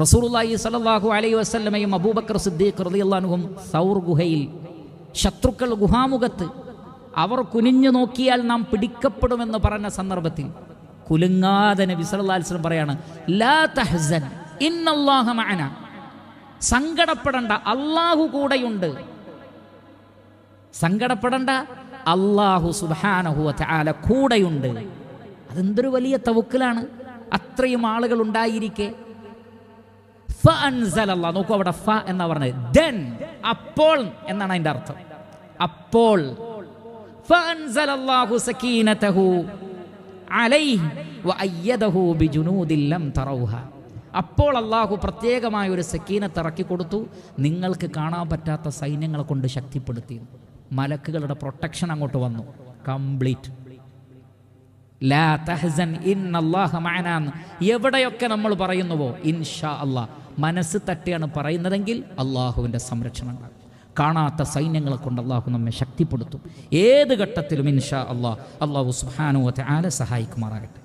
റസൂലുള്ളാഹി സ്വല്ലല്ലാഹു അലൈഹി വസല്ലമയും അബൂബക്കർ സിദ്ദീഖ് റളിയല്ലാഹു അൻഹും സൗർ ഗുഹയിൽ, ശത്രുക്കൾ ഗുഹാമുഖത്ത്, അവർ കുനിഞ്ഞു നോക്കിയാൽ നാം പിടിക്കപ്പെടുമെന്ന് പറഞ്ഞ സന്ദർഭത്തിൽ കുലുങ്ങാതെ നബി സല്ലല്ലാഹു അലൈഹി വസല്ലം പറയാണ്, ലാ തഹ്സൻ ഇന്നല്ലാഹ മഅന, സങ്കടപ്പെടണ്ട, അല്ലാഹു കൂടെയുണ്ട്. സങ്കടപ്പെടണ്ട, അല്ലാഹു സുബ്ഹാനഹു വ തആല കൂടെയുണ്ട്. അതെന്തൊരു വലിയ തവക്കുലാണ്. അത്രയും ആളുകൾ ഉണ്ടായിരിക്കെ ഫഅൻസലല്ലാഹ്, നോക്കൂ അവിടെ ഫ എന്നാ പറഞ്ഞത്, ദെൻ, അപ്പോൾ എന്നാണ് അതിന്റെ അർത്ഥം. അപ്പോൾ ഫഅൻസലല്ലാഹു സകീനതഹു അലൈഹി വഅയ്യദഹു ബിജുനൂദിൻ ലം തറൗഹ. അപ്പോൾ അല്ലാഹു പ്രത്യേകമായ ഒരു സക്കീനത്ത് ഇറക്കി കൊടുത്തു, നിങ്ങൾക്ക് കാണാൻ പറ്റാത്ത സൈന്യങ്ങളെ കൊണ്ട് ശക്തിപ്പെടുത്തി. മലക്കുകളുടെ പ്രൊട്ടക്ഷൻ അങ്ങോട്ട് വന്നു, കംപ്ലീറ്റ്. ലാ തഹ്സൻ ഇന്നല്ലാഹ മഅനാ, എവിടെയൊക്കെ നമ്മൾ പറയുന്നുവോ ഇൻഷാ അല്ലാഹ്, മനസ്സ് തട്ടിയാണ് പറയുന്നതെങ്കിൽ അള്ളാഹുവിൻ്റെ സംരക്ഷണം ഉണ്ടാകും. കാണാത്ത സൈന്യങ്ങളെ കൊണ്ട് അള്ളാഹു നമ്മെ ശക്തിപ്പെടുത്തും. ഏത് ഘട്ടത്തിലും ഇൻഷാ അല്ലാഹ് അല്ലാഹു സുബ്ഹാനഹു വ തആല സഹായിക്കുമാറാകട്ടെ.